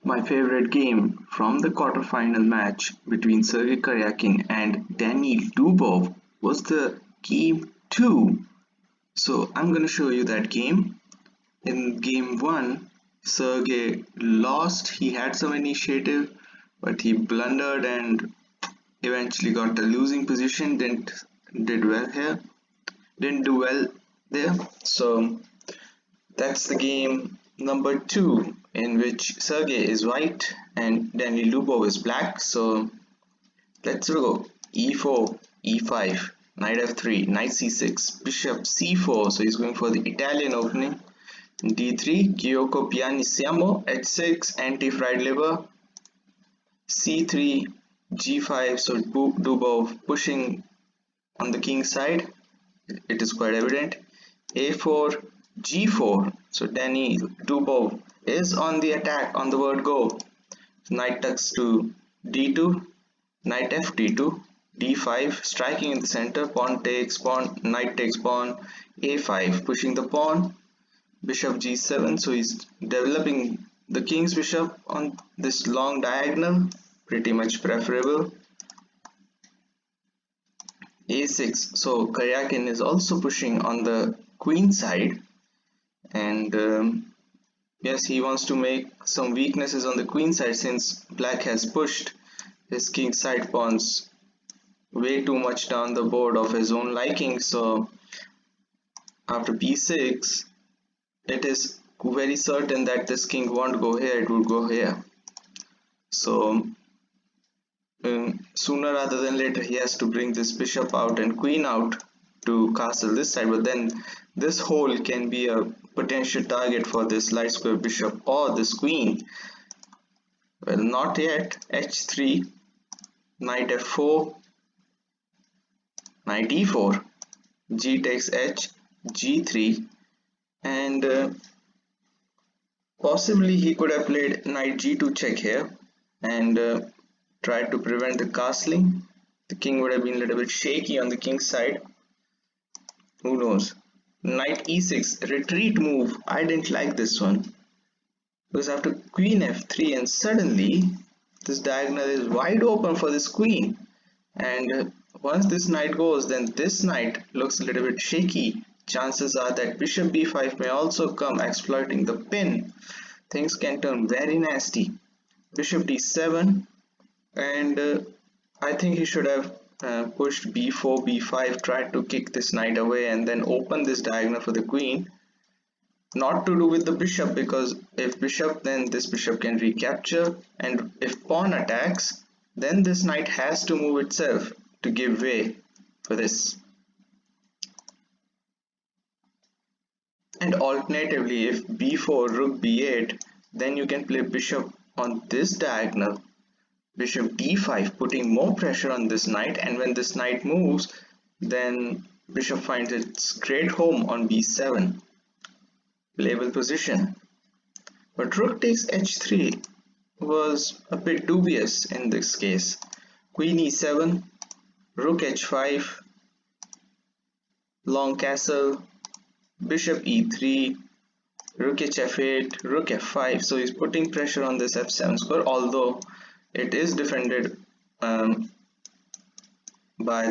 My favorite game from the quarterfinal match between Sergey Karjakin and Daniil Dubov was the game 2. So I'm going to show you that game. In game 1, Sergey lost. He had some initiative, but he blundered and eventually got a losing position. Didn't do well there. So that's the game number 2, in which Sergey is white and Daniil Dubov is black. So let's go. E4, E5, knight F3, knight C6, bishop C4. So he's going for the Italian opening. D3, Gyoko pianissimo, H6, anti-fried liver, C3, G5. So Dubov pushing on the king side. It is quite evident. A4, G4. So Daniil Dubov is on the attack on the word go. Knight tucks to D2, knight F D2, D5, striking in the center, pawn takes pawn, knight takes pawn, A5, pushing the pawn, bishop G7. So he's developing the king's bishop on this long diagonal, pretty much preferable. A6. So Karjakin is also pushing on the queen side, and yes, he wants to make some weaknesses on the queen side since black has pushed his king side pawns way too much down the board of his own liking. So after b6, it is very certain that this king won't go here, it would go here. So sooner rather than later he has to bring this bishop out and queen out to castle this side, but then this hole can be a potential target for this light square bishop or this queen. Well, not yet. H3, knight F4, knight E4, G takes H, G3, and possibly he could have played knight G2 check here and tried to prevent the castling. The king would have been a little bit shaky on the king's side. Who knows? Knight E6, retreat move. I didn't like this one, because after queen F3 and suddenly this diagonal is wide open for this queen, and once this knight goes, then this knight looks a little bit shaky. Chances are that bishop b5 may also come, exploiting the pin. Things can turn very nasty. Bishop d7, and I think he should have pushed b4, b5, tried to kick this knight away and then open this diagonal for the queen. Not to do with the bishop, because if bishop, then this bishop can recapture, and if pawn attacks, then this knight has to move itself to give way for this. And alternatively, if b4, rook b8, then you can play bishop on this diagonal, bishop d5, putting more pressure on this knight, and when this knight moves, then bishop finds its great home on b7, playable position. But rook takes h3 was a bit dubious in this case. Queen e7, rook h5, long castle, bishop e3, rook hf8, rook f5. So he's putting pressure on this f7 square, although it is defended by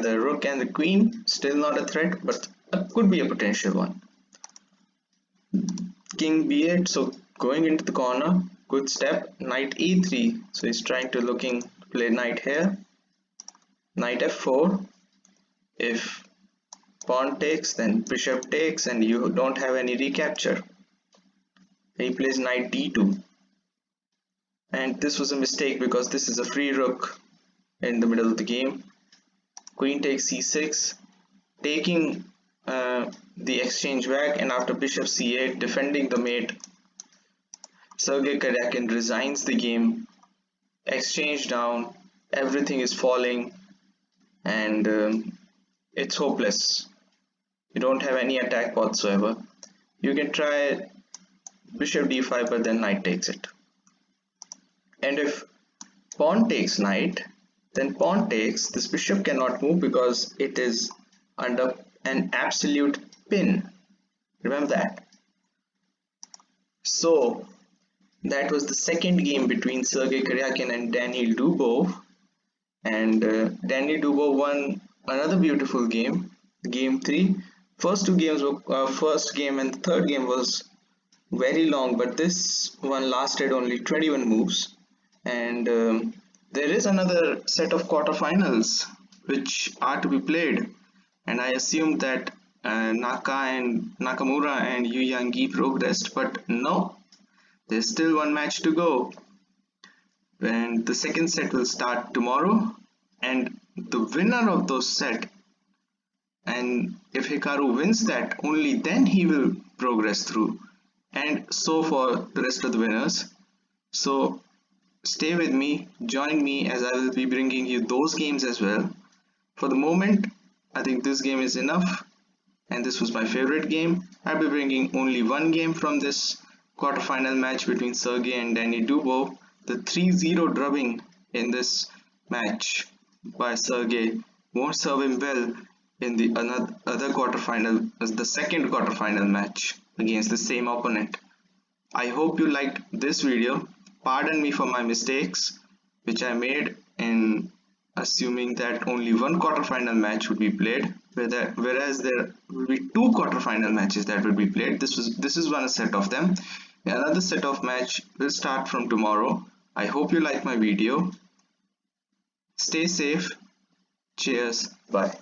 the rook and the queen. Still not a threat, but could be a potential one. King b8, so going into the corner, good step. Knight e3, so he's trying to play knight here. Knight f4, if pawn takes, then bishop takes, and you don't have any recapture. He plays knight d2, and this was a mistake because this is a free rook in the middle of the game. Queen takes c6, taking the exchange back, and after bishop c8, defending the mate, Sergey Karjakin resigns the game. Exchange down, everything is falling, and it's hopeless. You don't have any attack whatsoever. You can try bishop d5, but then knight takes it. And if pawn takes knight, then pawn takes, this bishop cannot move because it is under an absolute pin. Remember that. So That was the second game between Sergey Karjakin and Daniil Dubov, and Daniil Dubov won another beautiful game, game three. First two games were first game and the third game was very long, but this one lasted only 21 moves. And there is another set of quarterfinals which are to be played, and I assumed that Nakamura and Yu Yang progressed, but no, there's still one match to go, and the second set will start tomorrow. And the winner of those set, and if Hikaru wins that, only then he will progress through, and so for the rest of the winners. So stay with me, join me as I will be bringing you those games as well. For the moment, I think this game is enough, and this was my favorite game. I'll be bringing only one game from this quarterfinal match between Sergey and Danny Dubov. The 3-0 drubbing in this match by Sergey won't serve him well in the other quarterfinal, as the second quarterfinal match against the same opponent. I hope you liked this video. Pardon me for my mistakes which I made in assuming that only one quarterfinal match would be played, whereas there will be two quarterfinal matches that will be played. This is one set of them. Another set of match will start from tomorrow. I hope you like my video. Stay safe. Cheers. Bye.